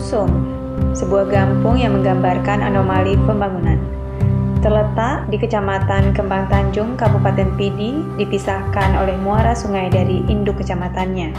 Pusung, sebuah kampung yang menggambarkan anomali pembangunan. Terletak di Kecamatan Kembang Tanjung, Kabupaten Pidi, dipisahkan oleh muara sungai dari induk kecamatannya.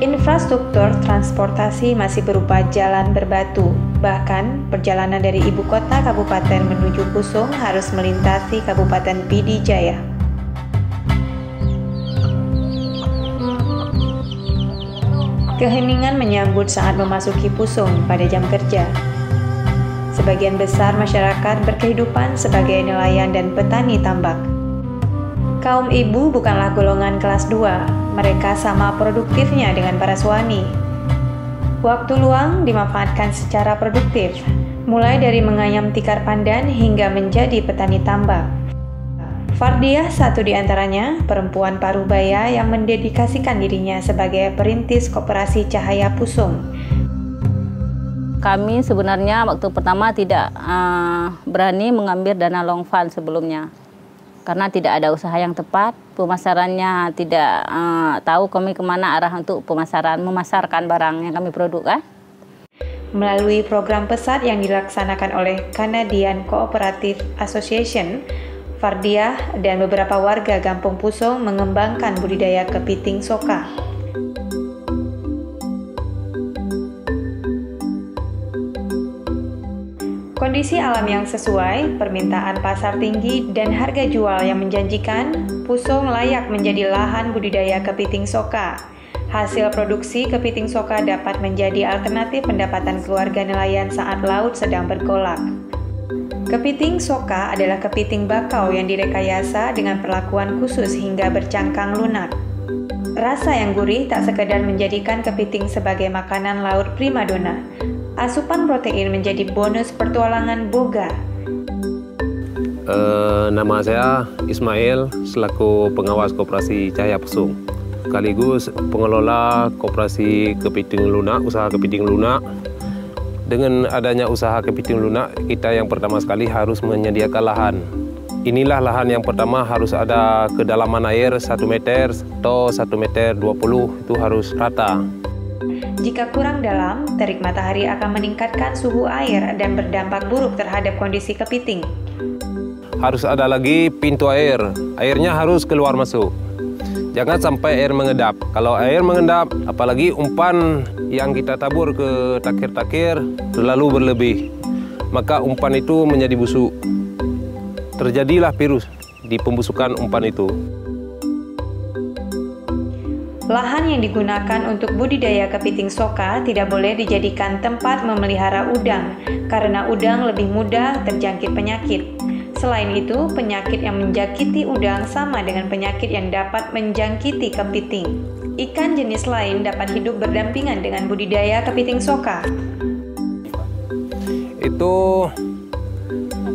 Infrastruktur transportasi masih berupa jalan berbatu, bahkan perjalanan dari ibu kota kabupaten menuju Pusung harus melintasi Kabupaten Pidi Jaya. Keheningan menyambut saat memasuki Pusung pada jam kerja. Sebagian besar masyarakat berkehidupan sebagai nelayan dan petani tambak. Kaum ibu bukanlah golongan kelas 2, mereka sama produktifnya dengan para suami. Waktu luang dimanfaatkan secara produktif, mulai dari mengayam tikar pandan hingga menjadi petani tambak. Fardiah satu di antaranya, perempuan parubaya yang mendedikasikan dirinya sebagai perintis Koperasi Cahaya Pusung. Kami sebenarnya waktu pertama tidak berani mengambil dana long fund sebelumnya. Karena tidak ada usaha yang tepat, pemasarannya tidak tahu kami kemana arah untuk memasarkan barang yang kami produk. Melalui program pesat yang dilaksanakan oleh Canadian Cooperative Association, Fardiah dan beberapa warga Kampung Pusung mengembangkan budidaya kepiting soka. Kondisi alam yang sesuai, permintaan pasar tinggi, dan harga jual yang menjanjikan, Pusung layak menjadi lahan budidaya kepiting soka. Hasil produksi kepiting soka dapat menjadi alternatif pendapatan keluarga nelayan saat laut sedang bergolak. Kepiting soka adalah kepiting bakau yang direkayasa dengan perlakuan khusus hingga bercangkang lunak. Rasa yang gurih tak sekedar menjadikan kepiting sebagai makanan laut primadona. Asupan protein menjadi bonus pertualangan boga. Nama saya Ismail, selaku pengawas Koperasi Cahaya Pusung. Sekaligus pengelola Koperasi Kepiting Lunak, usaha kepiting lunak. Dengan adanya usaha kepiting lunak, kita yang pertama sekali harus menyediakan lahan. Inilah lahan yang pertama, harus ada kedalaman air 1 meter atau 1,20 meter, itu harus rata. Jika kurang dalam, terik matahari akan meningkatkan suhu air dan berdampak buruk terhadap kondisi kepiting. Harus ada lagi pintu air, airnya harus keluar masuk. Jangan sampai air mengendap. Kalau air mengendap, apalagi umpan yang kita tabur ke takir-takir terlalu berlebih, maka umpan itu menjadi busuk. Terjadilah virus di pembusukan umpan itu. Lahan yang digunakan untuk budidaya kepiting soka tidak boleh dijadikan tempat memelihara udang, karena udang lebih mudah terjangkit penyakit. Selain itu, penyakit yang menjangkiti udang sama dengan penyakit yang dapat menjangkiti kepiting. Ikan jenis lain dapat hidup berdampingan dengan budidaya kepiting soka. Itu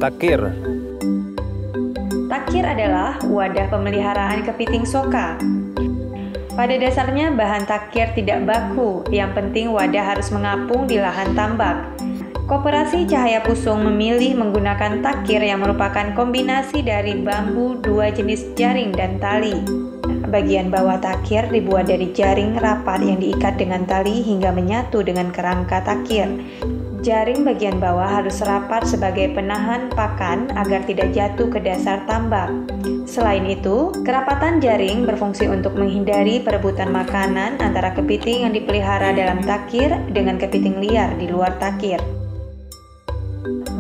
takir. Takir adalah wadah pemeliharaan kepiting soka. Pada dasarnya bahan takir tidak baku, yang penting wadah harus mengapung di lahan tambak. Koperasi Cahaya Pusung memilih menggunakan takir yang merupakan kombinasi dari bambu 2 jenis jaring dan tali. Bagian bawah takir dibuat dari jaring rapat yang diikat dengan tali hingga menyatu dengan kerangka takir. Jaring bagian bawah harus rapat sebagai penahan pakan agar tidak jatuh ke dasar tambak. Selain itu, kerapatan jaring berfungsi untuk menghindari perebutan makanan antara kepiting yang dipelihara dalam takir dengan kepiting liar di luar takir.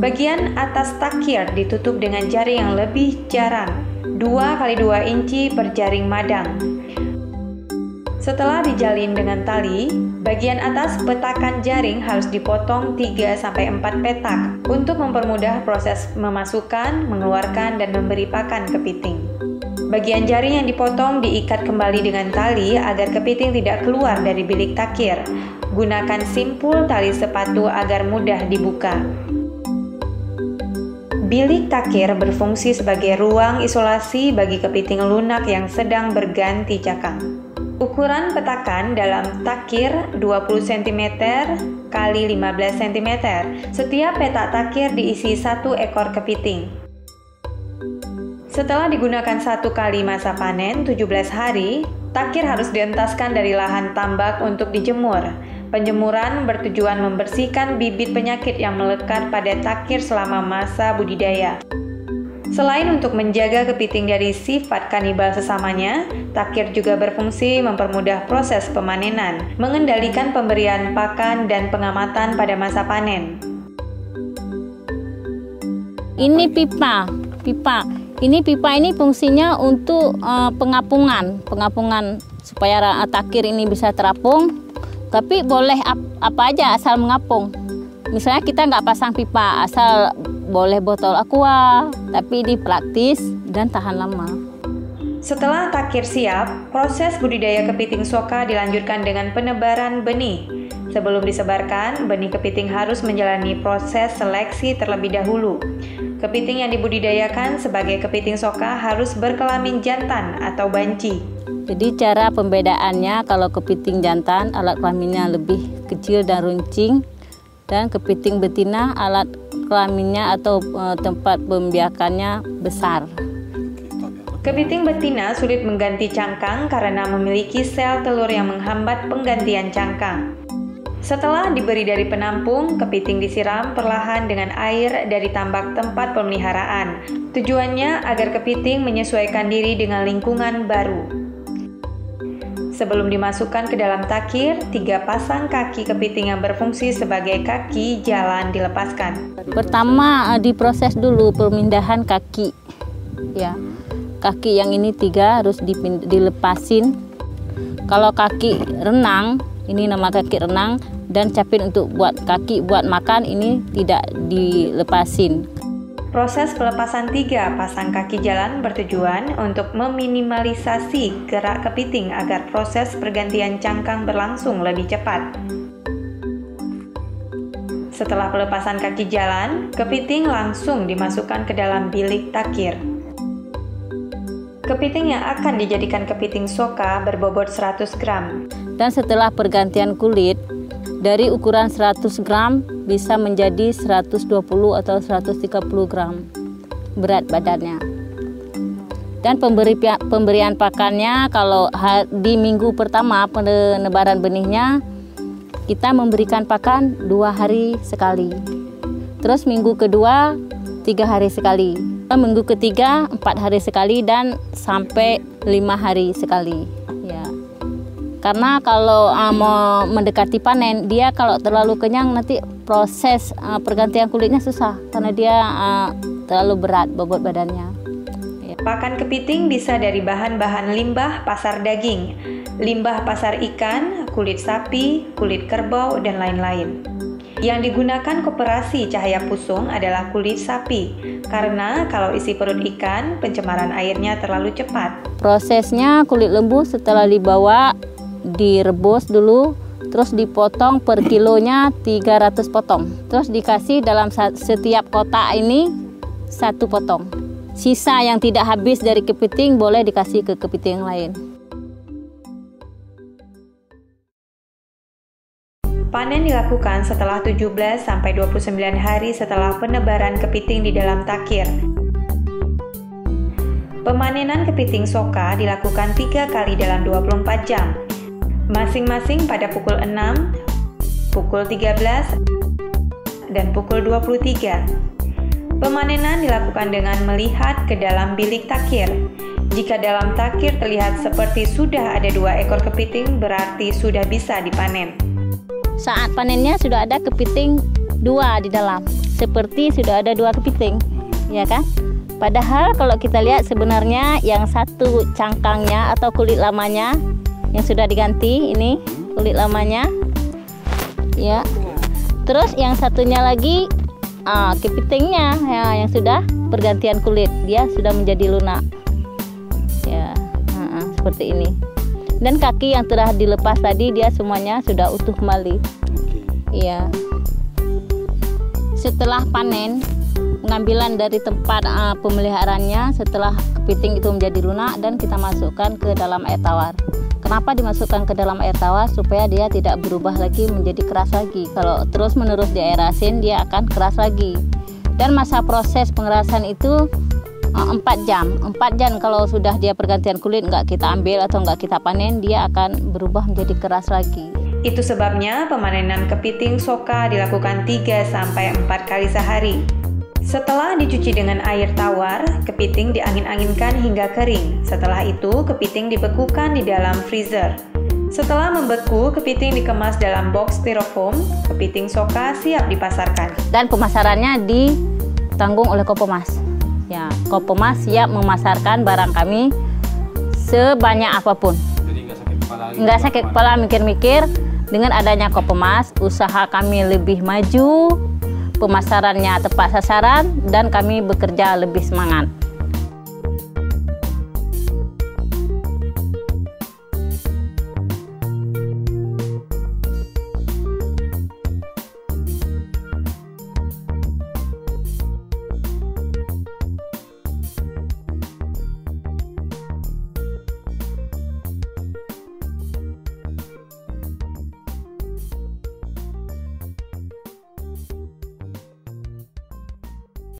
Bagian atas takir ditutup dengan jaring yang lebih jarang, 2 x 2 inci per jaring madang. Setelah dijalin dengan tali, bagian atas petakan jaring harus dipotong 3-4 petak untuk mempermudah proses memasukkan, mengeluarkan, dan memberi pakan kepiting. Bagian jaring yang dipotong diikat kembali dengan tali agar kepiting tidak keluar dari bilik takir. Gunakan simpul tali sepatu agar mudah dibuka. Bilik takir berfungsi sebagai ruang isolasi bagi kepiting lunak yang sedang berganti cakang. Ukuran petakan dalam takir 20 cm x 15 cm. Setiap petak takir diisi 1 ekor kepiting. Setelah digunakan 1 kali masa panen 17 hari, takir harus dientaskan dari lahan tambak untuk dijemur. Penjemuran bertujuan membersihkan bibit penyakit yang melekat pada takir selama masa budidaya. Selain untuk menjaga kepiting dari sifat kanibal sesamanya, takir juga berfungsi mempermudah proses pemanenan, mengendalikan pemberian pakan dan pengamatan pada masa panen. Ini pipa. Ini pipa ini fungsinya untuk pengapungan supaya takir ini bisa terapung. Tapi boleh apa aja asal mengapung. Misalnya kita nggak pasang pipa, asal boleh botol aqua, tapi ini praktis dan tahan lama. Setelah takir siap, proses budidaya kepiting soka dilanjutkan dengan penebaran benih. Sebelum disebarkan, benih kepiting harus menjalani proses seleksi terlebih dahulu. Kepiting yang dibudidayakan sebagai kepiting soka harus berkelamin jantan atau banci. Jadi cara pembedaannya, kalau kepiting jantan alat kelaminnya lebih kecil dan runcing, dan kepiting betina alat kelaminnya atau tempat pembiakannya besar. Kepiting betina sulit mengganti cangkang karena memiliki sel telur yang menghambat penggantian cangkang. Setelah diberi dari penampung, kepiting disiram perlahan dengan air dari tambak tempat pemeliharaan. Tujuannya agar kepiting menyesuaikan diri dengan lingkungan baru. Sebelum dimasukkan ke dalam takir, 3 pasang kaki kepiting yang berfungsi sebagai kaki jalan dilepaskan. Pertama diproses dulu pemindahan kaki. Ya, kaki yang ini 3 harus dilepasin. Kalau kaki renang, ini nama kaki renang, dan capit untuk buat kaki buat makan ini tidak dilepasin. Proses pelepasan 3 pasang kaki jalan bertujuan untuk meminimalisasi gerak kepiting agar proses pergantian cangkang berlangsung lebih cepat. Setelah pelepasan kaki jalan, kepiting langsung dimasukkan ke dalam bilik takir. Kepiting yang akan dijadikan kepiting soka berbobot 100 gram. Dan setelah pergantian kulit, dari ukuran 100 gram bisa menjadi 120 atau 130 gram berat badannya. Dan pemberian pakannya, kalau di minggu pertama penebaran benihnya, kita memberikan pakan 2 hari sekali. Terus minggu kedua 3 hari sekali. Minggu ketiga 4 hari sekali, dan sampai 5 hari sekali. Ya. Karena kalau mau mendekati panen, dia kalau terlalu kenyang nanti proses pergantian kulitnya susah karena dia terlalu berat bobot badannya. Ya. Pakan kepiting bisa dari bahan-bahan limbah pasar daging, limbah pasar ikan, kulit sapi, kulit kerbau, dan lain-lain. Yang digunakan koperasi Cahaya Pusung adalah kulit sapi, karena kalau isi perut ikan, pencemaran airnya terlalu cepat. Prosesnya kulit lembu setelah dibawa, direbus dulu, terus dipotong per kilonya 300 potong. Terus dikasih dalam setiap kotak ini 1 potong. Sisa yang tidak habis dari kepiting boleh dikasih ke kepiting lain. Panen dilakukan setelah 17-29 hari setelah penebaran kepiting di dalam takir. Pemanenan kepiting soka dilakukan 3 kali dalam 24 jam, masing-masing pada pukul 6, pukul 13, dan pukul 23. Pemanenan dilakukan dengan melihat ke dalam bilik takir. Jika dalam takir terlihat seperti sudah ada 2 ekor kepiting, berarti sudah bisa dipanen. Saat panennya sudah ada kepiting 2 di dalam, seperti sudah ada 2 kepiting, ya kan? Padahal kalau kita lihat sebenarnya yang satu cangkangnya atau kulit lamanya yang sudah diganti, ini kulit lamanya, ya. Terus yang satunya lagi kepitingnya ya, yang sudah pergantian kulit, dia sudah menjadi lunak, ya, seperti ini. Dan kaki yang telah dilepas tadi dia semuanya sudah utuh kembali. Iya. Setelah panen, pengambilan dari tempat pemeliharaannya setelah kepiting itu menjadi lunak dan kita masukkan ke dalam air tawar. Kenapa dimasukkan ke dalam air tawar? Supaya dia tidak berubah lagi menjadi keras lagi. Kalau terus menerus diaerasin, dia akan keras lagi. Dan masa proses pengerasan itu 4 jam. 4 jam kalau sudah dia pergantian kulit, nggak kita ambil atau nggak kita panen, dia akan berubah menjadi keras lagi. Itu sebabnya pemanenan kepiting soka dilakukan 3-4 kali sehari. Setelah dicuci dengan air tawar, kepiting diangin-anginkan hingga kering. Setelah itu, kepiting dibekukan di dalam freezer. Setelah membeku, kepiting dikemas dalam box styrofoam. Kepiting soka siap dipasarkan. Dan pemasarannya ditanggung oleh Kopomas. Ya, Kopomas siap memasarkan barang kami sebanyak apapun. Jadi Nggak sakit kepala mikir-mikir. Dengan adanya Kopomas, usaha kami lebih maju, pemasarannya tepat sasaran, dan kami bekerja lebih semangat.